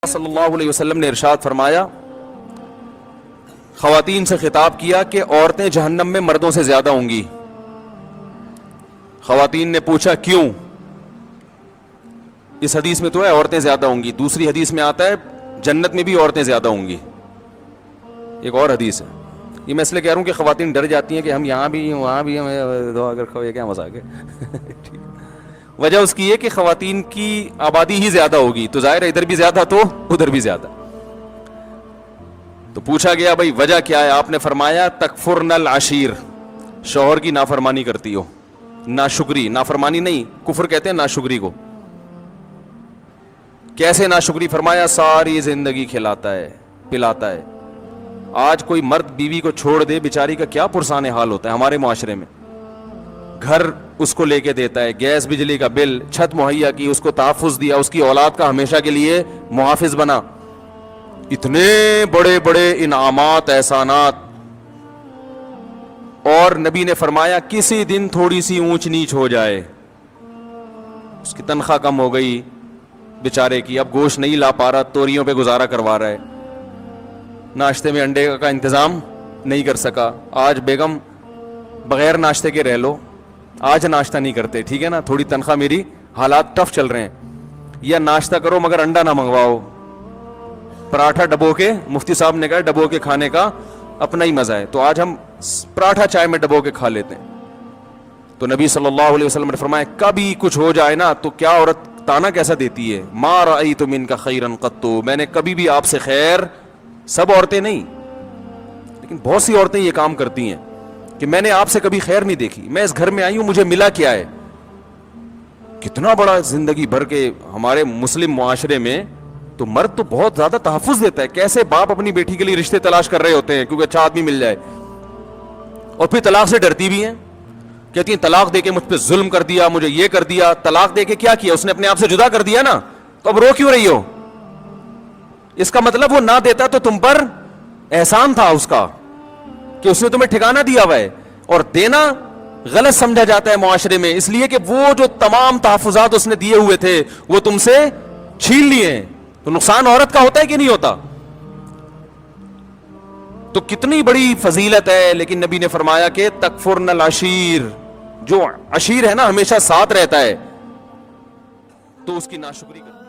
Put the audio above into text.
صلی اللہ علیہ وسلم نے ارشاد فرمایا، خواتین سے خطاب کیا کہ عورتیں جہنم میں مردوں سے زیادہ ہوں گی۔ خواتین نے پوچھا کیوں؟ اس حدیث میں تو ہے عورتیں زیادہ ہوں گی، دوسری حدیث میں آتا ہے جنت میں بھی عورتیں زیادہ ہوں گی، ایک اور حدیث ہے۔ یہ میں اس لیے کہہ رہا ہوں کہ خواتین ڈر جاتی ہیں کہ ہم یہاں بھی وہاں بھی دعا کر کھوئے، کیا مذاق ہے۔ وجہ اس کی ہے کہ خواتین کی آبادی ہی زیادہ ہوگی، تو ظاہر ہے ادھر بھی زیادہ تو ادھر بھی زیادہ۔ تو پوچھا گیا بھائی وجہ کیا ہے؟ آپ نے فرمایا تکفرن العشیر، شوہر کی نافرمانی کرتی ہو، ناشکری، نافرمانی نہیں کفر کہتے ہیں ناشکری کو۔ کیسے ناشکری؟ فرمایا ساری زندگی کھلاتا ہے پلاتا ہے۔ آج کوئی مرد بیوی کو چھوڑ دے، بیچاری کا کیا پرسان حال ہوتا ہے ہمارے معاشرے میں۔ گھر اس کو لے کے دیتا ہے، گیس بجلی کا بل، چھت مہیا کی، اس کو تحفظ دیا، اس کی اولاد کا ہمیشہ کے لیے محافظ بنا، اتنے بڑے بڑے انعامات احسانات، اور نبی نے فرمایا کسی دن تھوڑی سی اونچ نیچ ہو جائے، اس کی تنخواہ کم ہو گئی بیچارے کی، اب گوشت نہیں لا پا رہا، توریوں پہ گزارا کروا رہا ہے، ناشتے میں انڈے کا انتظام نہیں کر سکا، آج بیگم بغیر ناشتے کے رہ لو، آج ناشتہ نہیں کرتے، ٹھیک ہے نا، تھوڑی تنخواہ میری، حالات ٹف چل رہے ہیں، یا ناشتہ کرو مگر انڈا نہ منگواؤ، پراٹھا ڈبو کے، مفتی صاحب نے کہا ڈبو کے کھانے کا اپنا ہی مزہ ہے، تو آج ہم پراٹھا چائے میں ڈبو کے کھا لیتے ہیں۔ تو نبی صلی اللہ علیہ وسلم نے فرمایا کبھی کچھ ہو جائے نا تو کیا عورت تانا کیسا دیتی ہے، ما رأیت منک خیرا قط، میں نے کبھی بھی آپ سے خیر، سب عورتیں نہیں لیکن بہت سی عورتیں یہ کام کرتی ہیں کہ میں نے آپ سے کبھی خیر نہیں دیکھی، میں اس گھر میں آئی ہوں مجھے ملا کیا ہے۔ کتنا بڑا زندگی بھر کے ہمارے مسلم معاشرے میں تو مرد تو بہت زیادہ تحفظ دیتا ہے، کیسے باپ اپنی بیٹی کے لیے رشتے تلاش کر رہے ہوتے ہیں کیونکہ اچھا آدمی مل جائے، اور پھر طلاق سے ڈرتی بھی ہیں، کہتی ہیں طلاق دے کے مجھ پہ ظلم کر دیا، مجھے یہ کر دیا، طلاق دے کے کیا کیا؟ اس نے اپنے آپ سے جدا کر دیا نا، تو اب رو کیوں رہی ہو؟ اس کا مطلب وہ نہ دیتا تو تم پر احسان تھا اس کا کہ اس نے تمہیں ٹھکانہ دیا ہوا ہے، اور دینا غلط سمجھا جاتا ہے معاشرے میں، اس لیے کہ وہ جو تمام تحفظات اس نے دیے ہوئے تھے وہ تم سے چھین لیے ہیں، تو نقصان عورت کا ہوتا ہے کہ نہیں ہوتا؟ تو کتنی بڑی فضیلت ہے، لیکن نبی نے فرمایا کہ تکفرن العشیر، جو عشیر ہے نا ہمیشہ ساتھ رہتا ہے، تو اس کی ناشکری کرتا ہے۔